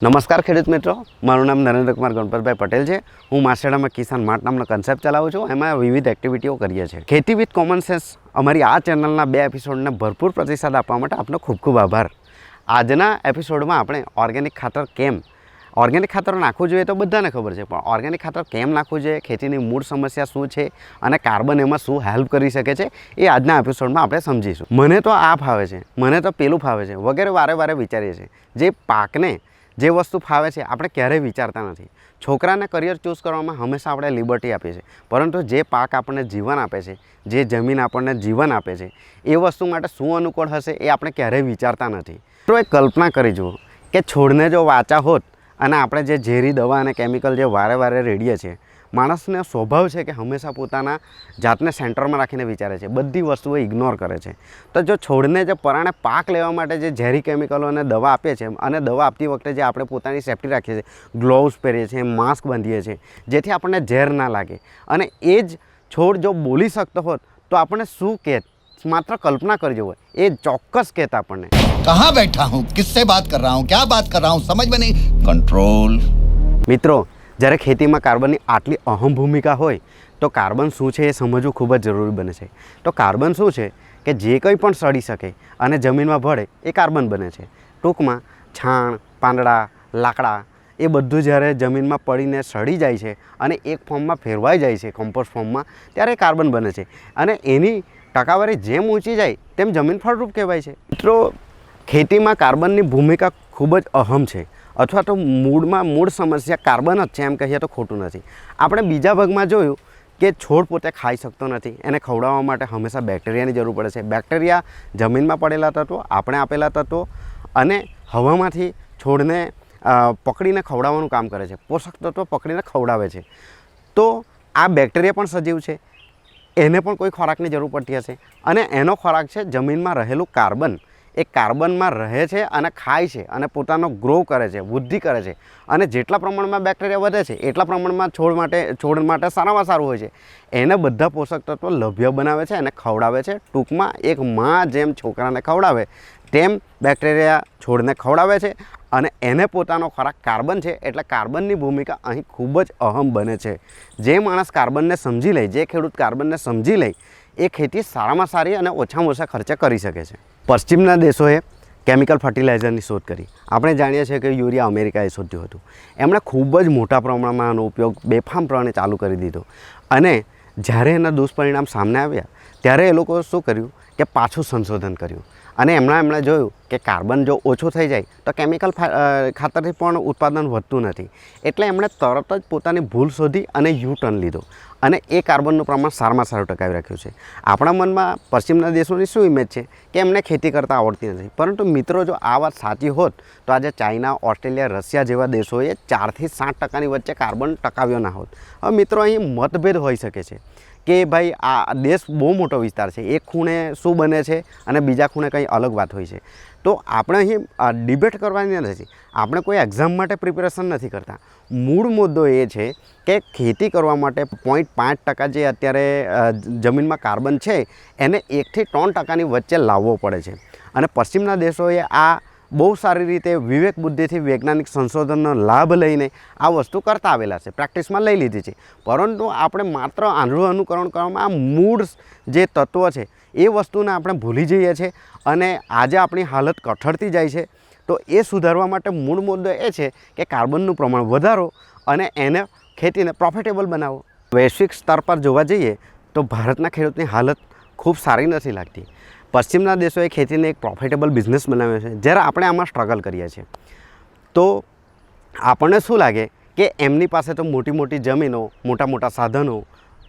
નમસ્કાર ખેડૂત મિત્રો, મારું નામ નરેન્દ્રકુમાર ગણપતભાઈ પટેલ છે। હું માસેડામાં કિસાન માર્ટ નામનો કન્સેપ્ટ ચલાવું છું। એમાં વિવિધ એક્ટિવિટીઓ કરીએ છીએ। ખેતી વિથ કોમન સેન્સ અમારી આ ચેનલના 2 એપિસોડને ભરપૂર પ્રતિસાદ આપવા માટે આપનો ખૂબ ખૂબ આભાર। આજના એપિસોડમાં આપણે ઓર્ગેનિક ખાતર ઓર્ગેનિક ખાતર નાખવું જોઈએ તો બધાને ખબર છે, પણ ઓર્ગેનિક ખાતર કેમ નાખવું જોઈએ, ખેતીની મૂળ સમસ્યા શું છે અને કાર્બન એમાં શું હેલ્પ કરી શકે છે એ આજના એપિસોડમાં આપણે સમજીશું। મને તો આ ફાવે છે, મને તો પેલું ફાવે છે વગેરે વારે વિચારીએ છીએ। જે પાકને જે વસ્તુ ફાવે છે આપણે ક્યારેય વિચારતા નથી। છોકરાને કરિયર ચૂઝ કરવામાં હંમેશા આપણે લિબર્ટી આપીએ છીએ, પરંતુ જે પાક આપણને જીવન આપે છે, જે જમીન આપણને જીવન આપે છે, એ વસ્તુ માટે શું અનુકૂળ હશે એ આપણે ક્યારેય વિચારતા નથી। તો એક કલ્પના કરી જુઓ કે છોડને જો વાંચા હોત અને આપણે જે ઝેરી દવા અને કેમિકલ જે વારે રેડીએ છીએ, માણસને સ્વભાવ છે કે હંમેશા પોતાના જાતને સેન્ટરમાં રાખીને વિચારે છે, બધી વસ્તુઓ ઇગ્નોર કરે છે। તો જો છોડને જે પરાણે પાક લેવા માટે જે ઝેરી કેમિકલો અને દવા આપીએ છીએ, અને દવા આપતી વખતે જે આપણે પોતાની સેફ્ટી રાખીએ છીએ, ગ્લોવ્સ પહેરીએ છીએ, માસ્ક બાંધીએ છીએ, જેથી આપણને ઝેર ના લાગે, અને એ જ છોડ જો બોલી શકતો હોત તો આપણને શું કહેત, માત્ર કલ્પના કરી જવું, એ ચોક્કસ કહેત આપણને। कहाँ बैठा हूँ, किससे बात कर रहा हूँ, क्या बात कर रहा हूँ, समझ में नहीं। कंट्रोल। મિત્રો, જ્યારે ખેતીમાં કાર્બનની આટલી અહમ ભૂમિકા હોય તો કાર્બન શું છે એ સમજવું ખૂબ જ જરૂરી બને છે। તો કાર્બન શું છે કે જે કંઈ પણ સડી શકે અને જમીનમાં ભળે એ કાર્બન બને છે। ટૂંકમાં છાણ, પાંદડા, લાકડા એ બધું જ્યારે જમીનમાં પડીને સડી જાય છે અને એક ફોર્મમાં ફેરવાઈ જાય છે, કમ્પોસ્ટ ફોર્મમાં, ત્યારે એ કાર્બન બને છે, અને એની ટકાવારી જેમ ઊંચી જાય તેમ જમીન ફળદ્રુપ કહેવાય છે। મિત્રો, ખેતીમાં કાર્બનની ભૂમિકા ખૂબ જ અહમ છે, અથવા તો મૂળ સમસ્યા કાર્બન જ છે એમ કહીએ તો ખોટું નથી। આપણે બીજા ભાગમાં જોયું કે છોડ પોતે ખાઈ શકતો નથી, એને ખવડાવવા માટે હંમેશા બેક્ટેરિયાની જરૂર પડે છે। બેક્ટેરિયા જમીનમાં પડેલા તત્વો, આપણે આપેલા તત્વો અને હવામાંથી છોડને પકડીને ખવડાવવાનું કામ કરે છે, પોષક તત્વો પકડીને ખવડાવે છે। તો આ બેક્ટેરિયા પણ સજીવ છે, એને પણ કોઈ ખોરાકની જરૂર પડતી હશે, અને એનો ખોરાક છે જમીનમાં રહેલું કાર્બન। એ કાર્બનમાં રહે છે અને ખાય છે અને પોતાનો ગ્રો કરે છે, વૃદ્ધિ કરે છે, અને જેટલા પ્રમાણમાં બેક્ટેરિયા વધે છે એટલા પ્રમાણમાં છોડ માટે સારામાં સારું હોય છે। એને બધા પોષક તત્વો લભ્ય બનાવે છે અને ખવડાવે છે। ટૂંકમાં એક માં જેમ છોકરાને ખવડાવે તેમ બેક્ટેરિયા છોડને ખવડાવે છે, અને એને પોતાનો ખોરાક કાર્બન છે, એટલે કાર્બનની ભૂમિકા અહીં ખૂબ જ અહમ બને છે। જે માણસ કાર્બનને સમજી લે, જે ખેડૂત કાર્બનને સમજી લે, એ ખેતી સારામાં સારી અને ઓછામાં ઓછા ખર્ચે કરી શકે છે। પશ્ચિમના દેશોએ કેમિકલ ફર્ટિલાઇઝરની શોધ કરી। આપણે જાણીએ છીએ કે યુરિયા અમેરિકાએ શોધ્યું હતું। એમણે ખૂબ જ મોટા પ્રમાણમાં આનો ઉપયોગ બેફામપણે ચાલુ કરી દીધો, અને જ્યારે એના દુષ્પરિણામ સામે આવ્યા ત્યારે એ લોકો શું કર્યું કે પાછું સંશોધન કર્યું, અને એમણે જોયું કે કાર્બન જો ઓછું થઈ જાય તો કેમિકલ ખાતરથી પણ ઉત્પાદન વધતું નથી, એટલે એમણે તરત જ પોતાની ભૂલ શોધી અને યુ-ટર્ન લીધો, અને એ કાર્બનનું પ્રમાણ સારામાં સારું ટકાવી રાખ્યું છે। આપણા મનમાં પશ્ચિમના દેશોની શું ઇમેજ છે કે એમને ખેતી કરતાં આવડતી નથી, પરંતુ મિત્રો, જો આ વાત સાચી હોત તો આજે ચાઇના, ઓસ્ટ્રેલિયા, રશિયા જેવા દેશોએ 4 થી 7% વચ્ચે કાર્બન ટકાવ્યો ના હોત। હવે મિત્રો, અહીં મતભેદ હોઈ શકે છે કે ભાઈ આ દેશ બહુ મોટો વિસ્તાર છે, એક ખૂણે શું બને છે અને બીજા ખૂણે કંઈ અલગ વાત હોય છે। તો આપણે અહીં ડિબેટ કરવાની નથી, આપણે કોઈ એક્ઝામ માટે પ્રિપેરેશન નથી કરતા। મૂળ મુદ્દો એ છે કે ખેતી કરવા માટે 0.5% જે અત્યારે જમીનમાં કાર્બન છે એને 1 થી 3% વચ્ચે લાવવો પડે છે, અને પશ્ચિમના દેશોએ આ બહુ સારી રીતે વિવેક બુદ્ધિથી વૈજ્ઞાનિક સંશોધનનો લાભ લઈને આ વસ્તુ કરતા આવેલા છે, પ્રેક્ટિસમાં લઈ લીધી છે। પરંતુ આપણે માત્ર આંધળું અનુકરણ કરવામાં આ મૂળ જે તત્વ છે એ વસ્તુને આપણે ભૂલી જઈએ છીએ, અને આજે આપણી હાલત કઠડતી જાય છે। તો એ સુધારવા માટે મૂળ મુદ્દો એ છે કે કાર્બનનું પ્રમાણ વધારો અને એને ખેતીને પ્રોફિટેબલ બનાવો। વૈશ્વિક સ્તર પર જોવા જઈએ તો ભારતના ખેડૂતની હાલત ખૂબ સારી નથી લાગતી। પશ્ચિમના દેશોએ ખેતીને એક પ્રોફિટેબલ બિઝનેસ બનાવ્યો છે, જ્યારે આપણે આમાં સ્ટ્રગલ કરીએ છીએ। તો આપણને શું લાગે કે એમની પાસે તો મોટી જમીનો, મોટા સાધનો,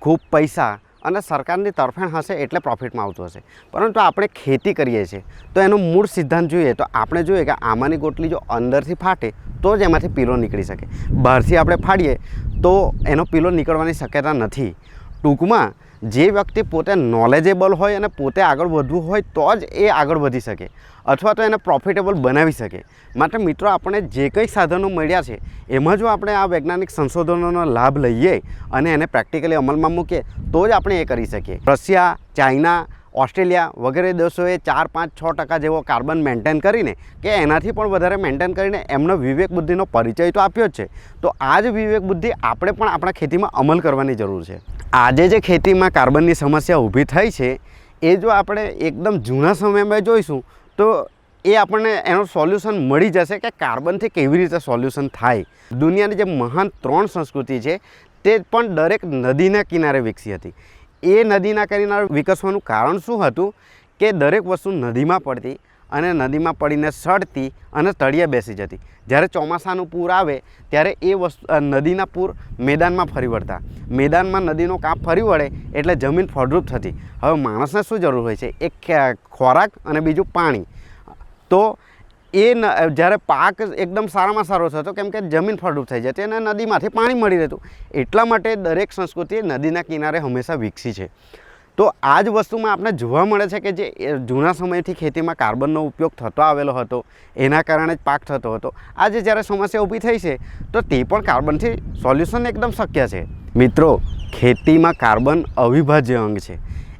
ખૂબ પૈસા અને સરકારની તરફેણ હશે એટલે પ્રોફિટમાં આવતું હશે, પરંતુ આપણે ખેતી કરીએ છીએ તો એનો મૂળ સિદ્ધાંત જોઈએ તો આપણે જોઈએ કે આમાંની ગોટલી જો અંદરથી ફાટે તો જ એમાંથી પીલો નીકળી શકે, બહારથી આપણે ફાડીએ તો એનો પીલો નીકળવાની શક્યતા નથી। ટૂંકમાં જે વ્યક્તિ પોતે નોલેજેબલ હોય અને પોતે આગળ વધવું હોય તો જ એ આગળ વધી શકે, અથવા તો એને પ્રોફિટેબલ બનાવી શકે। માટે મિત્રો, આપણે જે કંઈ સાધનો મળ્યા છે એમાં જો આપણે આ વૈજ્ઞાનિક સંશોધનોનો લાભ લઈએ અને એને પ્રેક્ટિકલી અમલમાં મૂકીએ તો જ આપણે એ કરી શકીએ। રશિયા, ચાઇના ઓસ્ટ્રેલિયા વગેરે દેશોએ 4-5-6% જેવો કાર્બન મેન્ટેન કરીને કે એનાથી પણ વધારે મેન્ટેન કરીને એમનો વિવેક બુદ્ધિનો પરિચય તો આપ્યો જ છે. તો આ જ વિવેક બુદ્ધિ આપણે પણ આપણા ખેતીમાં અમલ કરવાની જરૂર છે. આજે જે ખેતીમાં કાર્બનની સમસ્યા ઊભી થઈ છે એ જો આપણે એકદમ જૂના સમયમાં જોઈશું તો એ આપણને એનું સોલ્યુશન મળી જશે કે કાર્બનથી કેવી રીતે સોલ્યુશન થાય. દુનિયાની જે મહાન 3 સંસ્કૃતિ છે તે પણ દરેક નદીના કિનારે વિકસી હતી. એ નદીના કિનારે વિકસવાનું કારણ શું હતું કે દરેક વસ્તુ નદીમાં પડતી અને નદીમાં પડીને સડતી અને તળિયે બેસી જતી. જ્યારે ચોમાસાનું પૂર આવે ત્યારે એ નદીના પૂર મેદાનમાં ફરી વળતા. મેદાનમાં નદીનો કાપ ફરી વળે એટલે જમીન ફળદ્રુપ થતી. હવે માણસને શું જરૂર હોય છે? એક ખોરાક અને બીજું પાણી. તો એ જ્યારે પાક એકદમ સારામાં સારો થતો કેમ કે જમીન ફળદ્રુપ થઈ જતી અને નદીમાંથી પાણી મળી રહેતું. એટલા માટે દરેક સંસ્કૃતિ નદીના કિનારે હંમેશા વિકસી છે. તો આ જ વસ્તુમાં આપણે જોવા મળે છે કે જે જૂના સમયથી ખેતીમાં કાર્બનનો ઉપયોગ થતો આવેલો હતો એના કારણે જ પાક થતો હતો. આજે જ્યારે સમસ્યા ઊભી થઈ છે તો તે પણ કાર્બનથી સોલ્યુશન એકદમ શક્ય છે. મિત્રો, ખેતીમાં કાર્બન અવિભાજ્ય અંગ છે.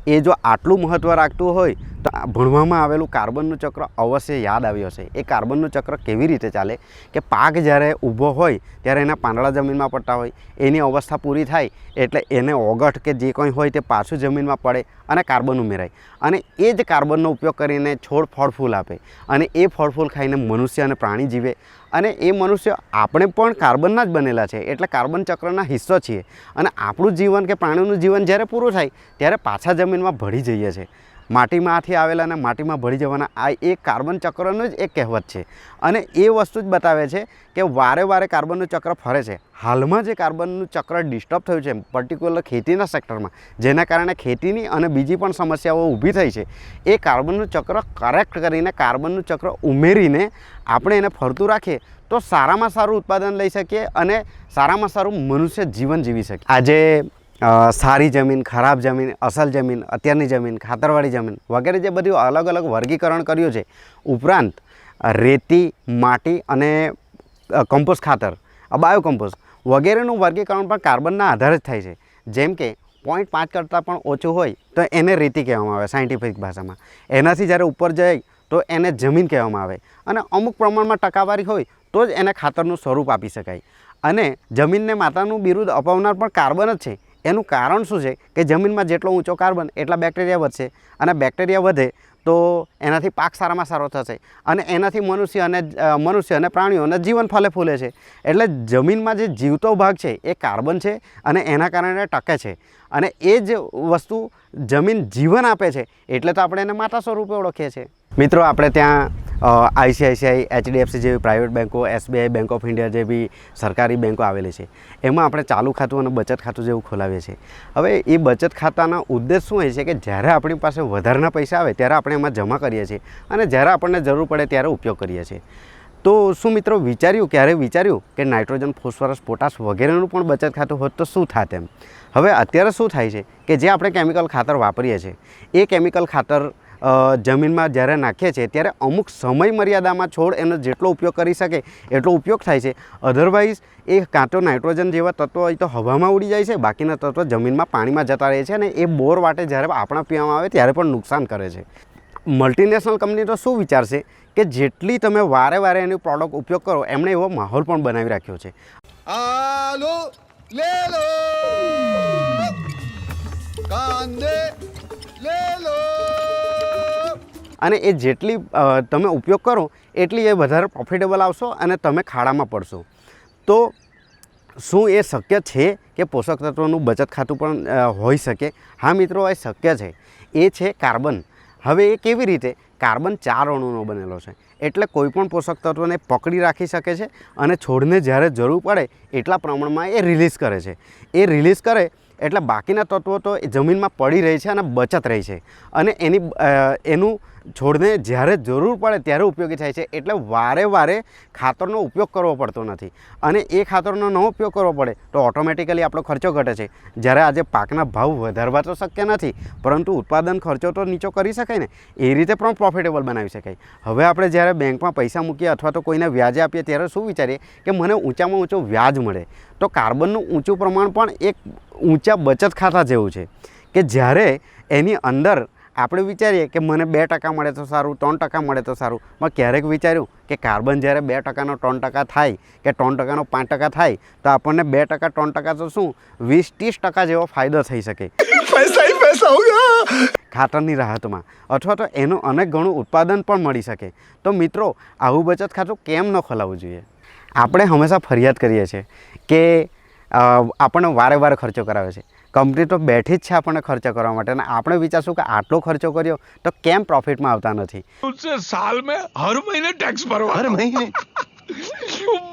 એ જો આટલું મહત્ત્વ રાખતું હોય તો ભણવામાં આવેલું કાર્બનનું ચક્ર અવશ્ય યાદ આવ્યું હશે. એ કાર્બનનું ચક્ર કેવી રીતે ચાલે કે પાક જ્યારે ઊભો હોય ત્યારે એના પાંદડા જમીનમાં પડતા હોય, એની અવસ્થા પૂરી થાય એટલે એને ઓગઠ કે જે કંઈ હોય તે પાછું જમીનમાં પડે અને કાર્બન ઉમેરાય અને એ જ કાર્બનનો ઉપયોગ કરીને છોડ ફળ ફૂલ આપે અને એ ફળ ફૂલ ખાઈને મનુષ્ય અને પ્રાણી જીવે અને એ મનુષ્ય આપણે પણ કાર્બનના જ બનેલા છે એટલે કાર્બન ચક્રના હિસ્સો છીએ અને આપણું જીવન કે પ્રાણીનું જીવન જ્યારે પૂરું થાય ત્યારે પાછા જમીનમાં ભળી જઈએ છીએ. માટીમાંથી આવેલા અને માટીમાં ભળી જવાના આ એક કાર્બન ચક્રનું જ એક કહેવત છે અને એ વસ્તુ જ બતાવે છે કે વારે વારે કાર્બનનું ચક્ર ફરે છે. હાલમાં જે કાર્બનનું ચક્ર ડિસ્ટર્બ થયું છે પર્ટિક્યુલર ખેતીના સેક્ટરમાં, જેના કારણે ખેતીની અને બીજી પણ સમસ્યાઓ ઊભી થઈ છે, એ કાર્બનનું ચક્ર કરેક્ટ કરીને કાર્બનનું ચક્ર ઉમેરીને આપણે એને ફરતું રાખીએ તો સારામાં સારું ઉત્પાદન લઈ શકીએ અને સારામાં સારું મનુષ્ય જીવન જીવી શકીએ. આજે સારી જમીન, ખરાબ જમીન, અસલ જમીન, અત્યારની જમીન, ખાતરવાળી જમીન વગેરે જે બધું અલગ અલગ વર્ગીકરણ કર્યું છે. ઉપરાંત રેતી, માટી અને કમ્પોસ્ટ ખાતર, બાયોકમ્પોસ્ટ વગેરેનું વર્ગીકરણ પણ કાર્બનના આધારે જ થાય છે. જેમ કે 0.5 કરતાં પણ ઓછું હોય તો એને રેતી કહેવામાં આવે સાયન્ટિફિક ભાષામાં. એનાથી જ્યારે ઉપર જાય તો એને જમીન કહેવામાં આવે અને અમુક પ્રમાણમાં ટકાવારી હોય તો જ એને ખાતરનું સ્વરૂપ આપી શકાય. અને જમીનને માતાનું બિરુદ અપાવનાર પણ કાર્બન જ છે. એનું કારણ શું છે કે જમીનમાં જેટલો ઊંચો કાર્બન એટલા બેક્ટેરિયા વધશે અને બેક્ટેરિયા વધે તો એનાથી પાક સારામાં સારો થશે અને એનાથી મનુષ્ય અને પ્રાણીઓને જીવન ફલે ફૂલે છે. એટલે જમીનમાં જે જીવતો ભાગ છે એ કાર્બન છે અને એના કારણે ટકે છે અને એ જ વસ્તુ જમીન જીવન આપે છે એટલે તો આપણે એને માતા સ્વરૂપે ઓળખીએ છીએ. મિત્રો, આપણે ત્યાં ICICI, HDFC જેવી પ્રાઇવેટ બેન્કો, SBI, બેંક ઓફ ઇન્ડિયા જેવી સરકારી બેન્કો આવેલી છે. એમાં આપણે ચાલુ ખાતું અને બચત ખાતું જેવું ખોલાવીએ છીએ. હવે એ બચત ખાતાના ઉદ્દેશ શું હોય છે કે જ્યારે આપણી પાસે વધારાના પૈસા આવે ત્યારે આપણે એમાં જમા કરીએ છીએ અને જ્યારે આપણને જરૂર પડે ત્યારે ઉપયોગ કરીએ છીએ. તો શું મિત્રો ક્યારે વિચાર્યું કે નાઇટ્રોજન, ફોસ્ફરસ, પોટાશ વગેરેનું પણ બચત ખાતું હોત તો શું થાત એમ? હવે અત્યારે શું થાય છે કે જે આપણે કેમિકલ ખાતર વાપરીએ છીએ એ કેમિકલ ખાતર જમીનમાં જ્યારે નાખીએ છીએ ત્યારે અમુક સમય મર્યાદામાં છોડ એનો જેટલો ઉપયોગ કરી શકે એટલો ઉપયોગ થાય છે. અધરવાઇઝ એ કાં તો નાઇટ્રોજન જેવા તત્વો હોય તો હવામાં ઉડી જાય છે, બાકીના તત્વો જમીનમાં પાણીમાં જતા રહે છે અને એ બોર વાટે જ્યારે આપણા પીવામાં આવે ત્યારે પણ નુકસાન કરે છે. મલ્ટીનેશનલ કંપની તો શું વિચારશે કે જેટલી તમે વારે વારે એની પ્રોડક્ટ ઉપયોગ કરો એમણે એવો માહોલ પણ બનાવી રાખ્યો છે. आलू ले लो, कांदे ले लो. અને એ જેટલી તમે ઉપયોગ કરો એટલી એ વધારે પ્રોફિટેબલ આવશો અને તમે ખાડામાં પડશો. તો શું એ શક્ય છે કે પોષક તત્વોનું બચત ખાતું પણ હોઈ શકે? હા મિત્રો, એ શક્ય છે. એ છે કાર્બન. હવે એ કેવી રીતે? કાર્બન 4 અણુનો બનેલો છે એટલે કોઈપણ પોષક તત્વોને પકડી રાખી શકે છે અને છોડને જ્યારે જરૂર પડે એટલા પ્રમાણમાં એ રિલીઝ કરે છે. એ રિલીઝ કરે એટલે બાકીના તત્વો તો જમીનમાં પડી રહે છે અને બચત રહે છે અને એનું છોડને જ્યારે જરૂર પડે ત્યારે ઉપયોગી થાય છે. એટલે વારે વારે ખાતરનો ઉપયોગ કરવો પડતો નથી અને એ ખાતરનો ન ઉપયોગ કરવો પડે તો ઓટોમેટિકલી આપણો ખર્ચો ઘટે છે. જ્યારે આજે પાકના ભાવ વધારવા તો શક્ય નથી પરંતુ ઉત્પાદન ખર્ચો તો નીચો કરી શકાય ને, એ રીતે પણ પ્રોફિટેબલ બનાવી શકાય. હવે આપણે જ્યારે બેંકમાં પૈસા મૂકીએ અથવા તો કોઈને વ્યાજે આપીએ ત્યારે શું વિચારીએ કે મને ઊંચામાં ઊંચું વ્યાજ મળે. તો કાર્બનનું ઊંચું પ્રમાણ પણ એક ઊંચા બચત ખાતા જેવું છે કે જ્યારે એની અંદર આપણે વિચારીએ કે મને 2% મળે તો સારું, 3% મળે તો સારું, પણ ક્યારેક વિચાર્યું કે કાર્બન જ્યારે 2%નો 3% થાય કે 3%નો 5% થાય તો આપણને 2% 3% તો શું 20-30% જેવો ફાયદો થઈ શકે पैसा ही पैसा होगा। ખાતરની રાહતમાં, અથવા તો એનું અનેક ગણું ઉત્પાદન પણ મળી શકે। તો મિત્રો, આવું બચત ખાતું કેમ ન ખોલાવવું જોઈએ? આપણે હંમેશા ફરિયાદ કરીએ છીએ કે આપણને વારે વારે ખર્ચો કરાવે છે। કંપની તો બેઠી જ છે આપણને ખર્ચો કરવા માટે, અને આપણે વિચારશું કે આટલો ખર્ચો કર્યો તો કેમ પ્રોફિટમાં આવતા નથી। उससे साल में हर महीने टैक्स भरवा, हर महीने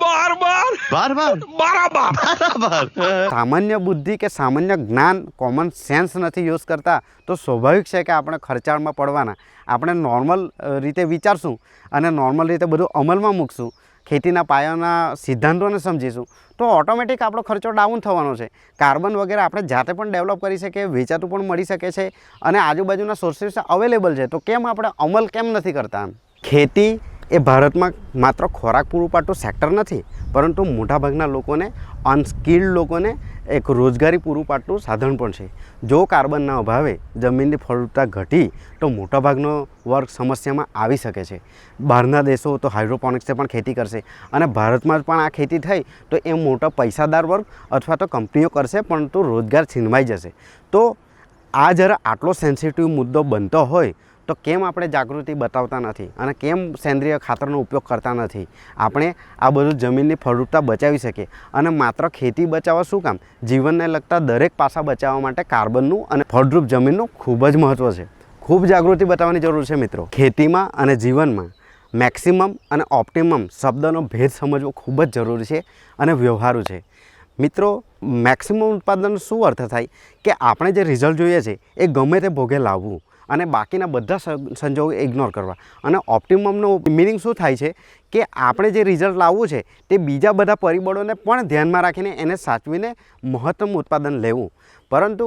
बार बार बार बार बराबर। बराबर સામાન્ય બુદ્ધિ કે સામાન્ય જ્ઞાન, કોમન સેન્સ નથી યુઝ કરતા તો સ્વાભાવિક છે કે આપણે ખર્ચાળમાં પડવાના। આપણે નોર્મલ રીતે વિચારશું અને નોર્મલ રીતે બધું અમલમાં મૂકશું, ખેતીના પાયાના સિદ્ધાંતોને સમજીશું તો ઓટોમેટિક આપણો ખર્ચો ડાઉન થવાનો છે। કાર્બન વગેરે આપણે જાતે પણ ડેવલપ કરી શકીએ, વેચાતું પણ મળી શકે છે અને આજુબાજુના સોર્સિસ અવેલેબલ છે, તો કેમ આપણે અમલ કેમ નથી કરતા? ખેતી એ ભારતમાં માત્ર ખોરાક પૂરું પાડતું સેક્ટર નથી, પરંતુ મોટાભાગના લોકોને, અનસ્કિલ્ડ લોકોને એક રોજગારી પૂરું પાડતું સાધન પણ છે। જો કાર્બનના અભાવે જમીનની ફળદ્રુપતા ઘટી તો મોટાભાગનો વર્ગ સમસ્યામાં આવી શકે છે। બહારના દેશો તો હાઇડ્રોપોનિક્સથી પણ ખેતી કરશે અને ભારતમાં પણ આ ખેતી થઈ તો એ મોટા પૈસાદાર વર્ગ અથવા તો કંપનીઓ કરશે, પરંતુ રોજગાર છીનવાઈ જશે। તો આ જ્યારે આટલો સેન્સિટિવ મુદ્દો બનતો હોય તો કેમ આપણે જાગૃતિ બતાવતા નથી અને કેમ સેન્દ્રિય ખાતરનો ઉપયોગ કરતા નથી? આપણે આ બધું જમીનની ફળદ્રુપતા બચાવી શકીએ અને માત્ર ખેતી બચાવવા શું કામ, જીવનને લગતા દરેક પાસા બચાવવા માટે કાર્બનનું અને ફળદ્રુપ જમીનનું ખૂબ જ મહત્ત્વ છે। ખૂબ જાગૃતિ બતાવવાની જરૂર છે મિત્રો। ખેતીમાં અને જીવનમાં મેક્સિમમ અને ઓપ્ટિમમ શબ્દનો ભેદ સમજવો ખૂબ જ જરૂરી છે અને વ્યવહારુ છે। મિત્રો, મેક્સિમમ ઉત્પાદનનો શું અર્થ થાય કે આપણે જે રિઝલ્ટ જોઈએ છે એ ગમે તે ભોગે લાવવું અને બાકીના બધા સંજોગો ઇગ્નોર કરવા। અને ઓપ્ટિમમનો મિનિંગ શું થાય છે કે આપણે જે રિઝલ્ટ લાવવું છે તે બીજા બધા પરિબળોને પણ ધ્યાનમાં રાખીને એને સાચવીને મહત્તમ ઉત્પાદન લેવું। પરંતુ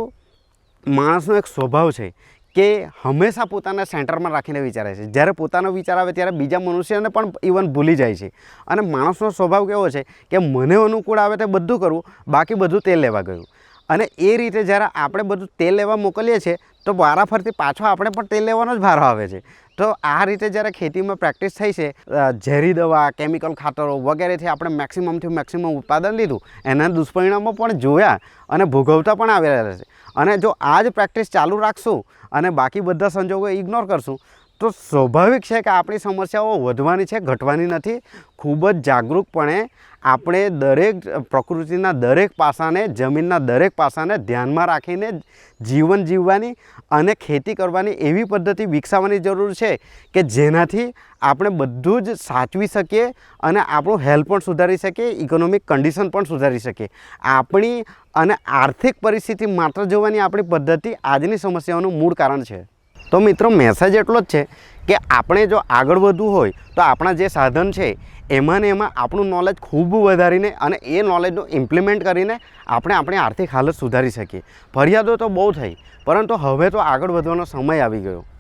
માણસનો એક સ્વભાવ છે કે હંમેશા પોતાના સેન્ટરમાં રાખીને વિચારે છે। જ્યારે પોતાનો વિચાર આવે ત્યારે બીજા મનુષ્યને પણ ઇવન ભૂલી જાય છે અને માણસનો સ્વભાવ કેવો છે કે મને અનુકૂળ આવે તે બધું કરવું, બાકી બધું તેલ લેવા ગયું। અને એ રીતે જ્યારે આપણે બધું તેલ લેવા મોકલીએ છીએ તો વારાફરતી પાછો આપણે પણ તેલ લેવાનો જ ભારો આવે છે। તો આ રીતે જ્યારે ખેતીમાં પ્રેક્ટિસ થઈ છે, ઝેરી દવા, કેમિકલ ખાતરો વગેરેથી આપણે મેક્સિમમથી મેક્સિમમ ઉત્પાદન લીધું, એના દુષ્પરિણામો પણ જોયા અને ભોગવતા પણ આવેલા છે। અને જો આ જ પ્રેક્ટિસ ચાલુ રાખશું અને બાકી બધા સંજોગો ઇગ્નોર કરશું તો સ્વાભાવિક છે કે આપણી સમસ્યાઓ વધવાની છે, ઘટવાની નથી। ખૂબ જ જાગૃતપણે આપણે દરેક પ્રકૃતિના દરેક પાસાને, જમીનના દરેક પાસાને ધ્યાનમાં રાખીને જીવન જીવવાની અને ખેતી કરવાની એવી પદ્ધતિ વિકસાવવાની જરૂર છે કે જેનાથી આપણે બધું જ સાચવી શકીએ અને આપણું હેલ્થ પણ સુધારી શકીએ, ઇકોનોમિક કન્ડિશન પણ સુધારી શકીએ। આપણી અને આર્થિક પરિસ્થિતિ માત્ર જોવાની આપણી પદ્ધતિ આજની સમસ્યાઓનું મૂળ કારણ છે। તો મિત્રો, મેસેજ એટલો જ છે કે આપણે જો આગળ વધવું હોય તો આપણા જે સાધન છે એમાં ને એમાં આપણું નોલેજ ખૂબ વધારીને અને એ નોલેજનું ઇમ્પ્લિમેન્ટ કરીને આપણે આપણી આર્થિક હાલત સુધારી શકીએ। ફરિયાદો તો બહુ થઈ, પરંતુ હવે તો આગળ વધવાનો સમય આવી ગયો।